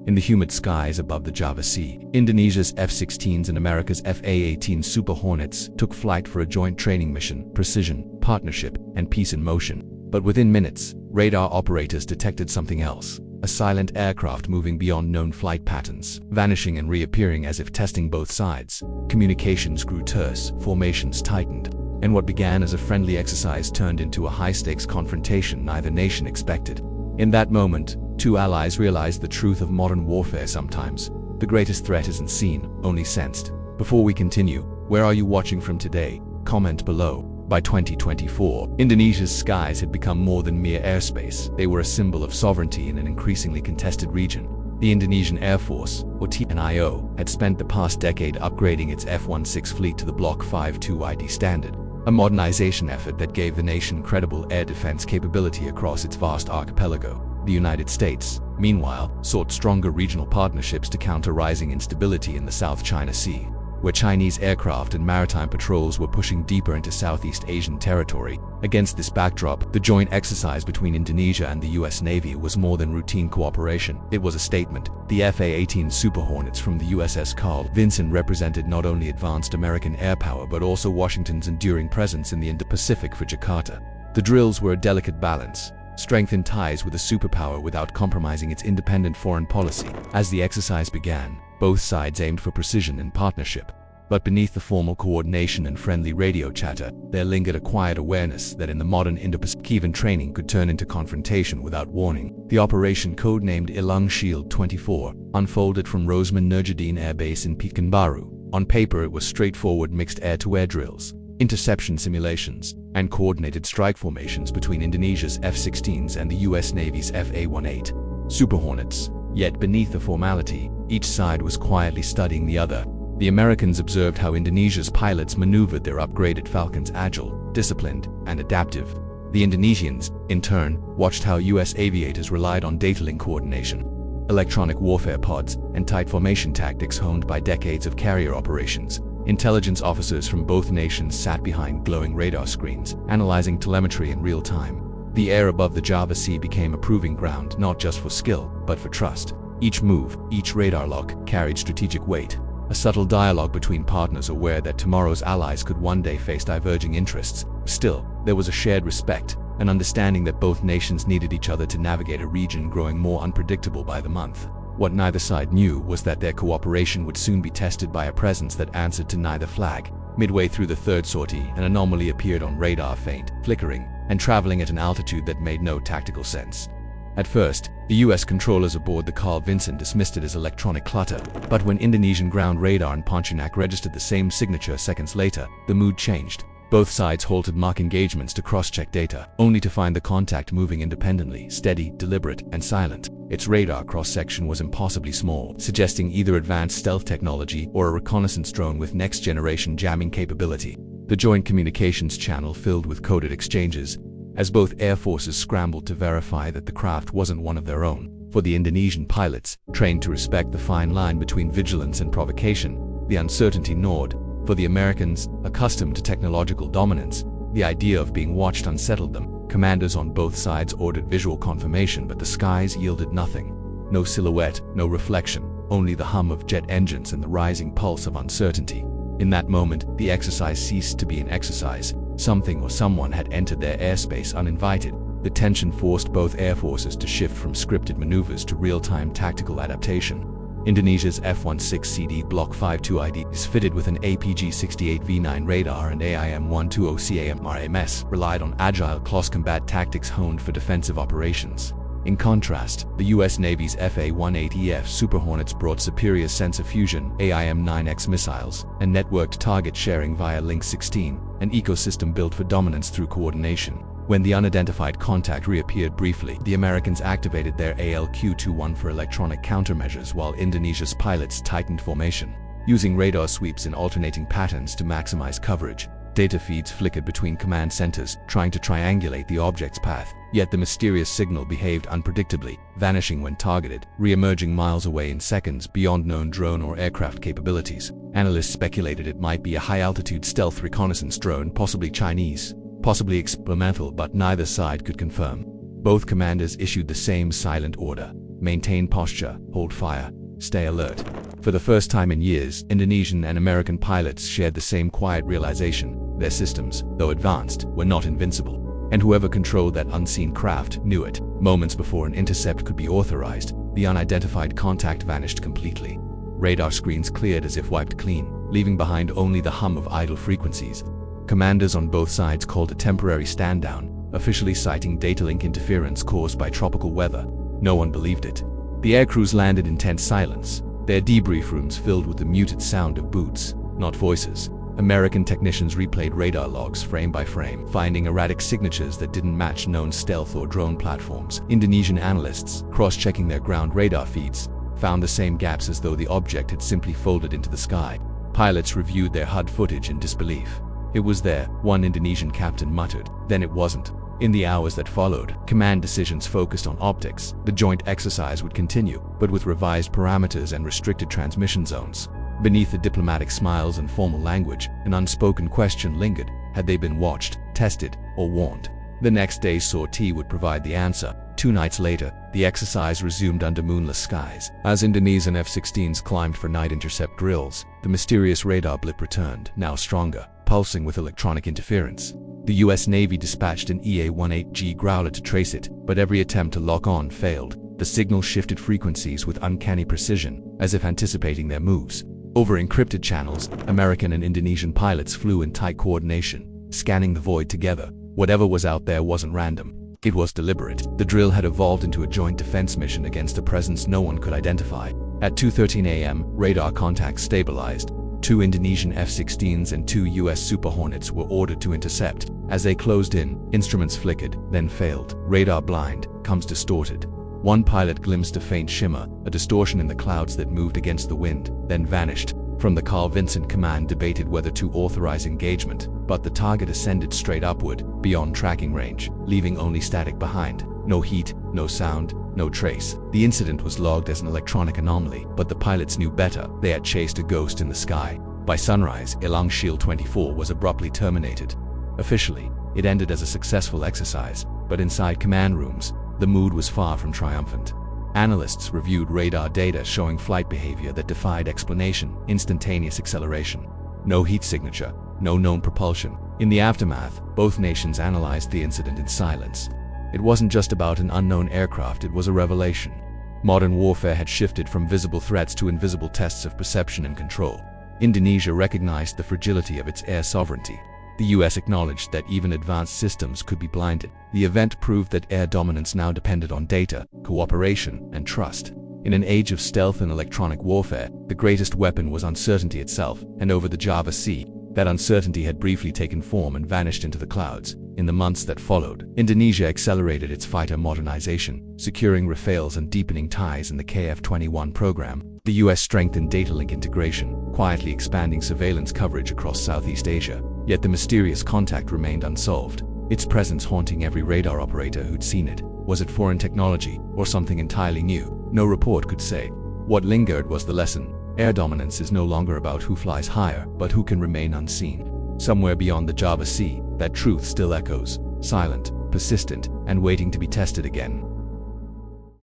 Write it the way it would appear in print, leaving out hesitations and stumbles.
In the humid skies above the Java Sea, Indonesia's F-16s and America's F-18 Super Hornets took flight for a joint training mission, precision, partnership, and peace in motion. But within minutes, radar operators detected something else. A silent aircraft moving beyond known flight patterns, vanishing and reappearing as if testing both sides. Communications grew terse, formations tightened, and what began as a friendly exercise turned into a high-stakes confrontation neither nation expected. In that moment, two allies realized the truth of modern warfare sometimes. The greatest threat isn't seen, only sensed. Before we continue, where are you watching from today? Comment below. By 2024, Indonesia's skies had become more than mere airspace. They were a symbol of sovereignty in an increasingly contested region. The Indonesian Air Force, or TNIO, had spent the past decade upgrading its F-16 fleet to the Block 52ID standard, a modernization effort that gave the nation credible air defense capability across its vast archipelago. The United States, meanwhile, sought stronger regional partnerships to counter rising instability in the South China Sea, where Chinese aircraft and maritime patrols were pushing deeper into Southeast Asian territory. Against this backdrop, the joint exercise between Indonesia and the US Navy was more than routine cooperation. It was a statement. The F-18 Super Hornets from the USS Carl Vinson represented not only advanced American air power but also Washington's enduring presence in the Indo-Pacific for Jakarta. The drills were a delicate balance. Strengthen ties with a superpower without compromising its independent foreign policy. As the exercise began, both sides aimed for precision and partnership. But beneath the formal coordination and friendly radio chatter, there lingered a quiet awareness that in the modern Indo-Pacific, even training could turn into confrontation without warning. The operation, codenamed Ilang Shield 24, unfolded from Rosman Nurjadin Air Base in Pekanbaru. On paper, it was straightforward mixed air-to-air drills, interception simulations, and coordinated strike formations between Indonesia's F-16s and the US Navy's F-18 Super Hornets. Yet beneath the formality, each side was quietly studying the other. The Americans observed how Indonesia's pilots maneuvered their upgraded Falcons agile, disciplined, and adaptive. The Indonesians, in turn, watched how US aviators relied on data link coordination, electronic warfare pods, and tight formation tactics honed by decades of carrier operations. Intelligence officers from both nations sat behind glowing radar screens, analyzing telemetry in real time. The air above the Java Sea became a proving ground not just for skill, but for trust. Each move, each radar lock, carried strategic weight, a subtle dialogue between partners aware that tomorrow's allies could one day face diverging interests. Still, there was a shared respect, an understanding that both nations needed each other to navigate a region growing more unpredictable by the month. What neither side knew was that their cooperation would soon be tested by a presence that answered to neither flag. Midway through the third sortie, an anomaly appeared on radar, faint, flickering, and traveling at an altitude that made no tactical sense. At first, the US controllers aboard the Carl Vinson dismissed it as electronic clutter, but when Indonesian ground radar in Pontianak registered the same signature seconds later, the mood changed. Both sides halted mock engagements to cross-check data, only to find the contact moving independently, steady, deliberate, and silent. Its radar cross-section was impossibly small, suggesting either advanced stealth technology or a reconnaissance drone with next-generation jamming capability. The joint communications channel filled with coded exchanges, as both air forces scrambled to verify that the craft wasn't one of their own. For the Indonesian pilots, trained to respect the fine line between vigilance and provocation, the uncertainty gnawed. For the Americans, accustomed to technological dominance, the idea of being watched unsettled them. Commanders on both sides ordered visual confirmation, but the skies yielded nothing. No silhouette, no reflection, only the hum of jet engines and the rising pulse of uncertainty. In that moment, the exercise ceased to be an exercise. Something or someone had entered their airspace uninvited. The tension forced both air forces to shift from scripted maneuvers to real-time tactical adaptation. Indonesia's F-16CD Block 52ID is fitted with an APG-68 V9 radar and AIM-120 CAM-RMS, relied on agile close-combat tactics honed for defensive operations. In contrast, the US Navy's F-18EF Super Hornets brought superior sensor fusion, AIM-9X missiles, and networked target sharing via Link 16, an ecosystem built for dominance through coordination. When the unidentified contact reappeared briefly, the Americans activated their ALQ-21 for electronic countermeasures while Indonesia's pilots tightened formation. Using radar sweeps in alternating patterns to maximize coverage, data feeds flickered between command centers, trying to triangulate the object's path. Yet the mysterious signal behaved unpredictably, vanishing when targeted, re-emerging miles away in seconds beyond known drone or aircraft capabilities. Analysts speculated it might be a high-altitude stealth reconnaissance drone, possibly Chinese, possibly experimental, but neither side could confirm. Both commanders issued the same silent order: maintain posture, hold fire, stay alert. For the first time in years, Indonesian and American pilots shared the same quiet realization: their systems, though advanced, were not invincible. And whoever controlled that unseen craft knew it. Moments before an intercept could be authorized, the unidentified contact vanished completely. Radar screens cleared as if wiped clean, leaving behind only the hum of idle frequencies. Commanders on both sides called a temporary stand-down, officially citing data link interference caused by tropical weather. No one believed it. The aircrews landed in tense silence, their debrief rooms filled with the muted sound of boots, not voices. American technicians replayed radar logs frame by frame, finding erratic signatures that didn't match known stealth or drone platforms. Indonesian analysts, cross-checking their ground radar feeds, found the same gaps as though the object had simply folded into the sky. Pilots reviewed their HUD footage in disbelief. It was there, one Indonesian captain muttered. Then it wasn't. In the hours that followed, command decisions focused on optics. The joint exercise would continue, but with revised parameters and restricted transmission zones. Beneath the diplomatic smiles and formal language, an unspoken question lingered: had they been watched, tested, or warned? The next day's sortie would provide the answer. 2 nights later, the exercise resumed under moonless skies. As Indonesian F-16s climbed for night intercept drills, the mysterious radar blip returned, now stronger, pulsing with electronic interference. The US Navy dispatched an EA-18G Growler to trace it, but every attempt to lock on failed. The signal shifted frequencies with uncanny precision, as if anticipating their moves. Over encrypted channels, American and Indonesian pilots flew in tight coordination, scanning the void together. Whatever was out there wasn't random. It was deliberate. The drill had evolved into a joint defense mission against a presence no one could identify. At 2:13 a.m., radar contacts stabilized. 2 Indonesian F-16s and 2 US Super Hornets were ordered to intercept. As they closed in, instruments flickered, then failed. Radar blind, comms distorted. One pilot glimpsed a faint shimmer, a distortion in the clouds that moved against the wind, then vanished. From the Carl Vinson command debated whether to authorize engagement, but the target ascended straight upward, beyond tracking range, leaving only static behind. No heat, no sound, no trace. The incident was logged as an electronic anomaly, but the pilots knew better. They had chased a ghost in the sky. By sunrise, Elang Shield 24 was abruptly terminated. Officially, it ended as a successful exercise, but inside command rooms, the mood was far from triumphant. Analysts reviewed radar data showing flight behavior that defied explanation: instantaneous acceleration, no heat signature, no known propulsion. In the aftermath, both nations analyzed the incident in silence. It wasn't just about an unknown aircraft, it was a revelation. Modern warfare had shifted from visible threats to invisible tests of perception and control. Indonesia recognized the fragility of its air sovereignty. The US acknowledged that even advanced systems could be blinded. The event proved that air dominance now depended on data, cooperation, and trust. In an age of stealth and electronic warfare, the greatest weapon was uncertainty itself, and over the Java Sea, that uncertainty had briefly taken form and vanished into the clouds. In the months that followed, Indonesia accelerated its fighter modernization, securing Rafales and deepening ties in the KF-21 program. The US strengthened data link integration, quietly expanding surveillance coverage across Southeast Asia. Yet the mysterious contact remained unsolved, its presence haunting every radar operator who'd seen it. Was it foreign technology, or something entirely new? No report could say. What lingered was the lesson: air dominance is no longer about who flies higher, but who can remain unseen. Somewhere beyond the Java Sea, that truth still echoes, silent, persistent, and waiting to be tested again.